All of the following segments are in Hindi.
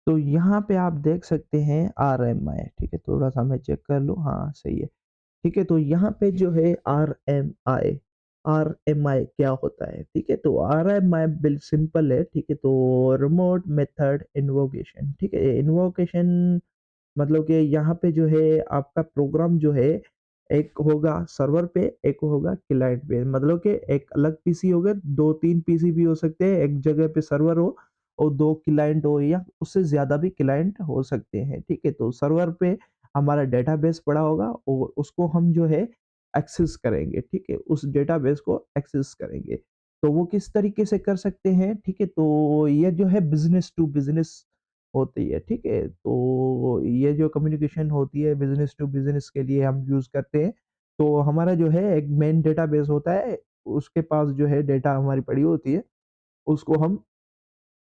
तो यहाँ पे आप देख सकते हैं आरएमआई, ठीक है? थोड़ा-सा मैं चेक कर लूँ, हाँ, सही है। ठीक है, तो यहाँ पे जो है आरएमआई, आरएमआई क्या होता है, ठीक है? तो आरएमआई बिल सिंपल है, ठीक है? तो रिमोट मेथड इन्वोकेशन, ठीक है? इन्वोकेशन मतलब कि यहाँ पे जो है आपका प्रोग्राम जो है, एक होगा सर्वर पे, एक होगा क्लाइंट पे। मतलब कि एक अलग पीसी होगा, 2-3 पीसी भी हो सकते हैं, एक जगह पे सर्वर हो और 2 क्लाइंट हो या उससे ज़्यादा भी क्लाइंट हो सकते हैं, ठीक है? तो सर्वर पे हमारा डेटाबेस पड़ा होगा और उसको हम जो है एक्सेस करेंगे, ठीक है? उस डेटाबेस को एक्सेस करेंगे। तो वो किस तरीके से कर सकते हैं, ठीक है? तो ये जो है बिज़नेस टू बिज़नेस होती है, ठीक है? तो ये जो कम्युनिकेशन होती है बिज़नेस टू बिज़नेस के लिए हम यूज़ करते हैं। तो हमारा जो है एक मेन डेटाबेस होता है, उसके पास जो है डेटा हमारी पड़ी होती है, उसको हम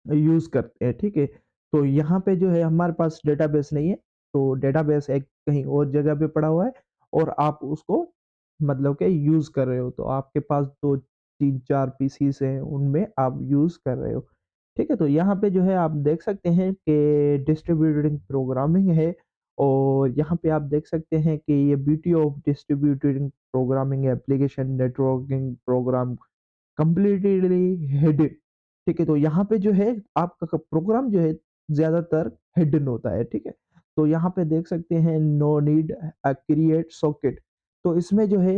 यूज़ करते हैं, ठीक है? तो यहाँ पे जो है हमारे पास डेटाबेस नहीं है, तो डेटाबेस एक कहीं और जगह पे पड़ा हुआ है और आप उसको मतलब कि यूज़ कर रहे हो, तो आपके पास 2 3-4 पीसीज़ हैं, उनमें आप यूज़ कर रहे हो, ठीक है? तो यहाँ पे जो है आप देख सकते हैं कि डिस्ट्रीब्यूटेड प्रोग्रामिंग है और यहाँ पे आप देख सकते हैं कि ये beauty of distributed programming application networking program completely hidden, ठीक है? तो यहाँ पे जो है आपका प्रोग्राम जो है ज़्यादातर हिडन होता है, ठीक है? तो यहाँ पे देख सकते हैं नो नीड क्रिएट सॉकेट, तो इसमें जो है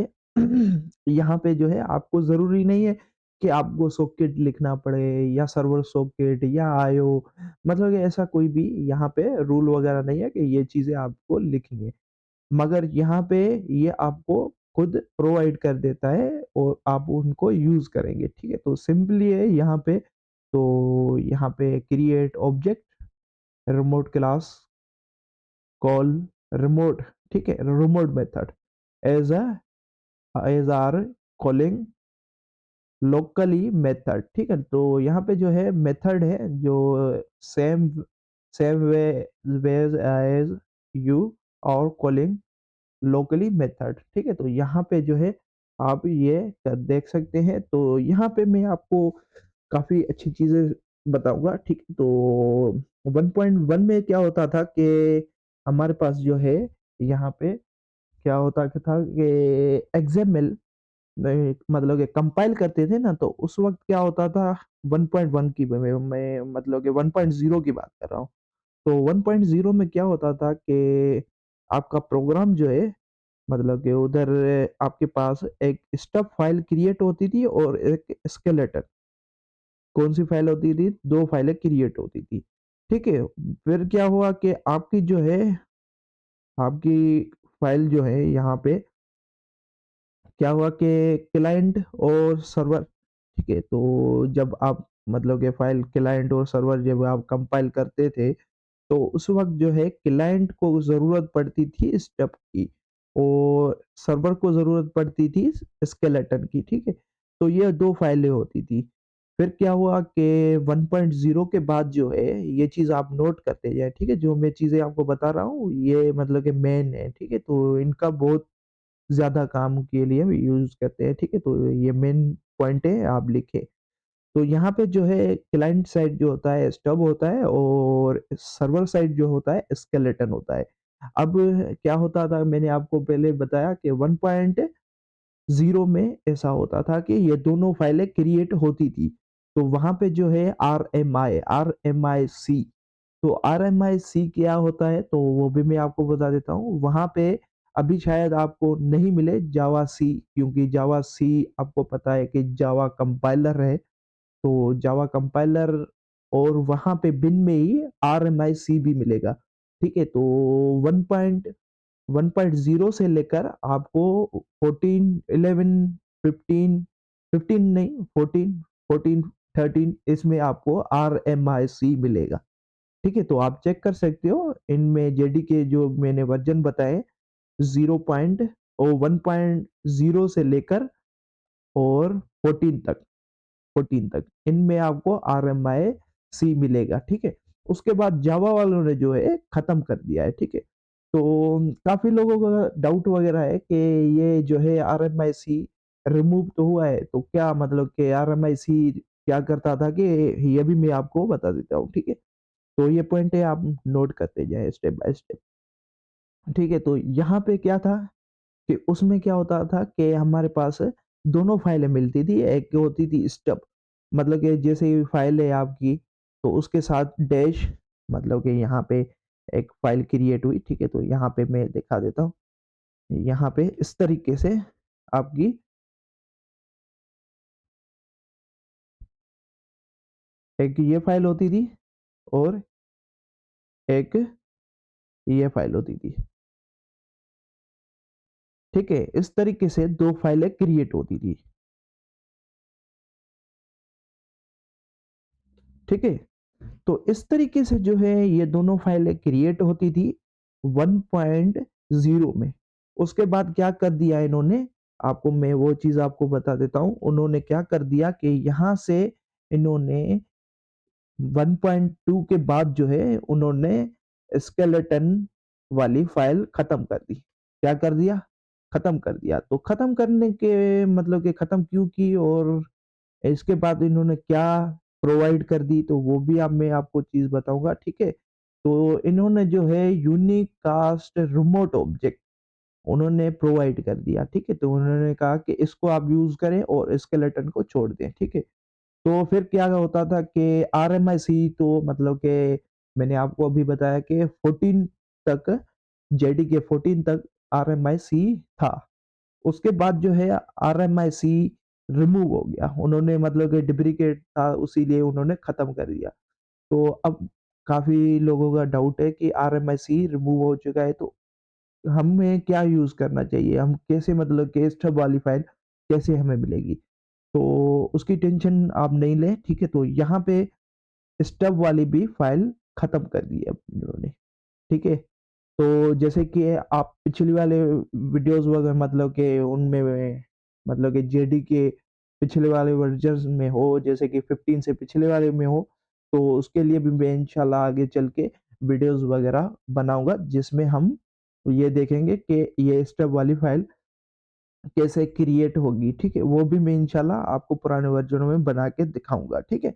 यहाँ पे जो है आपको ज़रूरी नहीं है कि आपको सॉकेट लिखना पड़े या सर्वर सॉकेट या आईओ, मतलब कि ऐसा कोई भी यहाँ पे रूल वगैरह नहीं है कि ये चीज़ें आपको लिखनी है। मगर यहाँ पे ये आपको खुद प्रोवाइड कर देता है और आप उनको यूज़ करेंगे, ठीक है? तो सिंपली है यहाँ पे, तो यहाँ पे create object, remote class, call remote, ठीक है? Remote method as as are calling locally method, ठीक है? तो यहाँ पे जो है मेथड है जो same same ways as you और कॉलिंग लोकली मेथड, ठीक है? तो यहाँ पे जो है आप ये देख सकते हैं। तो यहाँ पे मैं आपको काफ़ी अच्छी चीज़ें बताऊँगा, ठीक है? तो 1.1 में क्या होता था कि हमारे पास जो है यहाँ पे क्या होता था कि एक्सएमएल में मतलब कि कंपाइल करते थे ना, तो उस वक़्त क्या होता था 1.1 की मैं मतलब कि 1.0 की बात कर रहा हूँ। तो 1.0 में क्या होता था कि आपका प्रोग्राम जो है मतलब कि उधर आपके पास एक स्टब फाइल क्रिएट होती थी और एक स्केलेटन, कौन-सी फाइल होती थी? 2 फाइलें क्रिएट होती थी, ठीक है? फिर क्या हुआ कि आपकी जो है आपकी फाइल जो है यहाँ पे क्या हुआ कि क्लाइंट और सर्वर, ठीक है? तो जब आप मतलब कि फाइल क्लाइंट और सर्वर जब आप कंपाइल करते थे, तो उस वक़्त जो है क्लाइंट को ज़रूरत पड़ती थी स्टब की और सर्वर को ज़रूरत पड़ती थी स्केलेटन की, ठीक है? तो ये 2 फाइलें होती थी। फिर क्या हुआ कि 1.0 के बाद जो है ये चीज़ आप नोट करते जाएँ, ठीक है? जो मैं चीज़ें आपको बता रहा हूँ ये मतलब कि मेन है, ठीक है? तो इनका बहुत ज़्यादा काम के लिए हम यूज़ करते हैं, ठीक है? तो ये मेन पॉइंट है, आप लिखें। तो यहाँ पे जो है क्लाइंट साइड जो होता है स्टब होता है और सर्वर साइड जो होता है स्केलेटन होता है। अब क्या होता था मैंने आपको पहले बताया कि 1.0 में ऐसा होता था कि ये दोनों फाइलें क्रिएट होती थी। तो वहाँ पे जो है आरएमआई तो आरएमआई क्या होता है तो वो भी मैं आपको बता देता हूँ। वहाँ पे अभी शायद आपको नहीं मिले जावा सी, क्योंकि जावा सी आपको पता है कि जावा कंपाइलर है। तो जावा कंपाइलर और वहाँ पे बिन में ही आरएमआई भी मिलेगा, ठीक है? तो 1.0 से लेकर आपको 14, 11, 15, 15 नहीं 14, 14, 13 इसमें आपको आरएमआई मिलेगा, ठीक है? तो आप चेक कर सकते हो इनमें जेडीके जो मैंने वर्ज़न बताए 0 पॉइंट और 1.0 से लेकर और 14 तक इनमें आपको आरएमआई मिलेगा, ठीक है? उसके बाद जावा वालों ने जो है खत्म कर दिया है, ठीक है? तो काफ़ी लोगों को डाउट वगैरह है कि ये जो है आरएमआई रिमूव तो हुआ है, तो क्या मतलब कि आरएमआई क्या करता था कि ये भी मैं आपको बता देता हूँ, ठीक है? तो ये पॉइंट है आप नोट करते जाएँ स्टेप बाय स्टेप। ठीक है, तो यहाँ पे क्या था कि उसमें क्या होता था कि हमारे पास दोनों फाइलें मिलती थी। एक होती थी स्टब, मतलब कि जैसे ही फाइल है आपकी, तो उसके साथ डैश, मतलब कि यहाँ पे एक फाइल क्रिएट हुई, ठीक है? तो यहाँ पे मैं दिखा देता हूँ। यहाँ पे इस तरीके से आपकी एक ये फाइल होती थी और एक ये फाइल होती थी। ठीक है? इस तरीके से 2 फाइलें क्रिएट होती थी। ठीक है? तो इस तरीके से जो है ये दोनों फाइलें क्रिएट होती थी 1.0 में। उसके बाद क्या कर दिया इन्होंने, आपको मैं वो चीज़ आपको बता देता हूँ। उन्होंने क्या कर दिया कि यहाँ से इन्होंने 1.2 के बाद जो है उन्होंने स्केलेटन वाली फाइल खत्म कर दी। क्या कर दिया? खत्म कर दिया। तो खत्म करने के मतलब कि खत्म क्यों की और इसके बाद इन्होंने क्या प्रोवाइड कर दी, तो वो भी अब मैं आपको चीज़ बताऊँगा, ठीक है? तो इन्होंने जो है यूनिकास्ट रिमोट ऑब्जेक्ट उन्होंने प्रोवाइड कर दिया, ठीक है? तो उन्होंने कहा कि इसको आप यूज़ करें और स्केलेटन को छोड़ दें, ठीक है? तो फिर क्या होता था कि आरएमआईसी तो मतलब कि मैंने आपको अभी बताया कि 14 तक जेडीके 14 तक आरएमआईसी था। उसके बाद जो है आरएमआईसी रिमूव हो गया। उन्होंने मतलब कि डुप्लीकेट था इसीलिए उन्होंने खत्म कर दिया। तो अब काफ़ी लोगों का डाउट है कि आरएमआईसी रिमूव हो चुका है तो हमें क्या यूज़ करना चाहिए? हम कैसे मतलब कि स्टब वाली फाइल कैसे हमें मिलेगी? तो उसकी टेंशन आप नहीं लें, ठीक है? तो यहाँ पे स्टब वाली भी फाइल खत्म कर दी है इन्होंने, ठीक है? तो जैसे कि आप पिछली वाले वीडियोज़ वगैरह मतलब कि उनमें मतलब कि जेडी के पिछले वाले वर्ज़न्स में हो, जैसे कि 15 से पिछले वाले में हो, तो उसके लिए भी मैं इंशाल्लाह आगे चल के वीडियोज़ वगैरह बनाऊँगा, जिसमें हम ये देखेंगे कि ये स्टेप वाली फ़ाइल कैसे क्रिएट होगी, ठीक है? वो भी मैं इंशाल्लाह आपको पुराने वर्ज़नों में बना के दिखाऊँगा, ठीक है?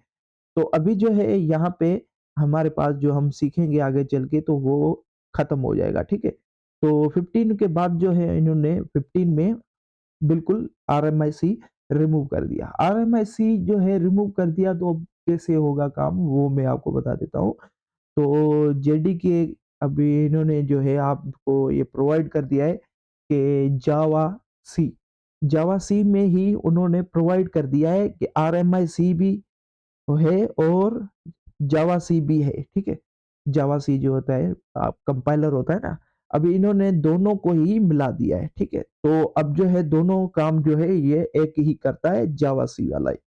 तो अभी जो है यहाँ पे हमारे पास जो हम सीखेंगे आगे चल के तो वो खत्म हो जाएगा, ठीक है? तो 15 के बाद जो है इन्होंने 15 में बिल्कुल आरएमआईसी रिमूव कर दिया। आरएमआईसी जो है रिमूव कर दिया तो अब कैसे होगा काम वो मैं आपको बता देता हूँ। तो जेडीके अभी इन्होंने जो है आपको ये प्रोवाइड कर दिया है कि जावा सी में ही उन्होंने प्रोवाइड कर दिया है कि आरएमआईसी भी है और जावा सी भी है, ठीक है? जावा सी जो होता है कंपाइलर होता है ना, अभी इन्होंने दोनों को ही मिला दिया है, ठीक है? तो अब जो है दोनों काम जो है ये एक ही करता है जावा सी वाला ही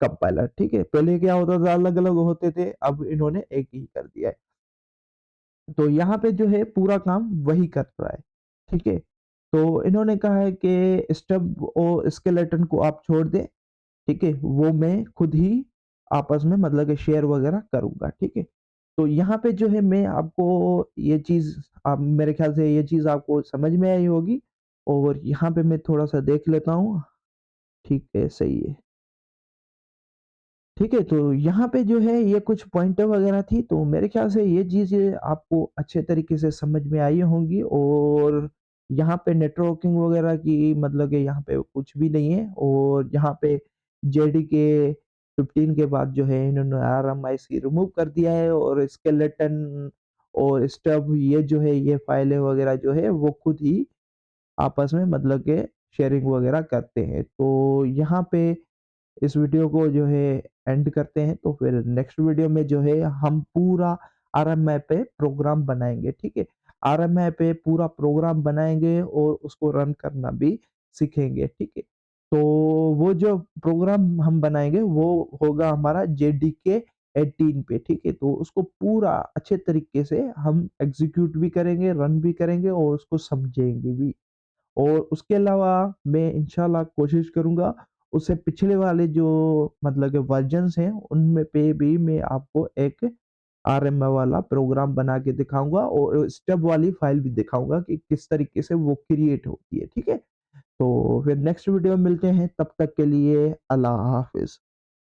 कंपाइलर, ठीक है? पहले क्या होता था अलग-अलग होते थे, अब इन्होंने एक ही कर दिया है। तो यहाँ पे जो है पूरा काम वही कर रहा है, ठीक है? तो इन्होंने कहा है कि स्टब और स्केलेटन को आप छोड़ दें, ठीक है? वो मैं खुद ही आपस में मतलब कि शेयर वगैरह करूँगा, ठीक है? तो यहाँ पे जो है मैं आपको ये चीज़ आप मेरे ख़्याल से ये चीज़ आपको समझ में आई होगी और यहाँ पे मैं थोड़ा-सा देख लेता हूँ। ठीक है, सही है। ठीक है, तो यहाँ पे जो है ये कुछ पॉइंटर वगैरह थी, तो मेरे ख़्याल से ये चीज़ें आपको अच्छे तरीके से समझ में आई होंगी और यहाँ पे नेटवर्किंग वगैरह की मतलब कि यहाँ पे कुछ भी नहीं है और यहाँ पे जेडीके 15 के बाद जो है इन्होंने आरएमआईसी रिमूव कर दिया है और स्केलेटन और स्टब ये जो है ये फाइलें वगैरह जो है वो खुद ही आपस में मतलब के शेयरिंग वगैरह करते हैं। तो यहाँ पे इस वीडियो को जो है एंड करते हैं तो फिर नेक्स्ट वीडियो में जो है हम पूरा आरएमआई पे प्रोग्राम बनाएँगे, ठीक है? आरएमआई पे पूरा प्रोग्राम बनाएँगे और उसको रन करना भी सीखेंगे, ठीक है? तो वो जो प्रोग्राम हम बनाएँगे वो होगा हमारा जेडीके 18 पे, ठीक है? तो उसको पूरा अच्छे तरीके से हम एग्ज़ीक्यूट भी करेंगे, रन भी करेंगे और उसको समझेंगे भी। और उसके अलावा मैं इंशाल्लाह कोशिश करूँगा उससे पिछले वाले जो मतलब कि वर्ज़न्स हैं, उनमें पे भी मैं आपको एक आरएमए वाला प्रोग्राम बना के दिखाऊँगा और स्टेप वाली फ़ाइल भी दिखाऊँगा कि किस तरीके से वो क्रिएट होती है, ठीक है? तो फिर नेक्स्ट वीडियो में मिलते हैं, तब तक के लिए अल्लाह हाफ़िज़।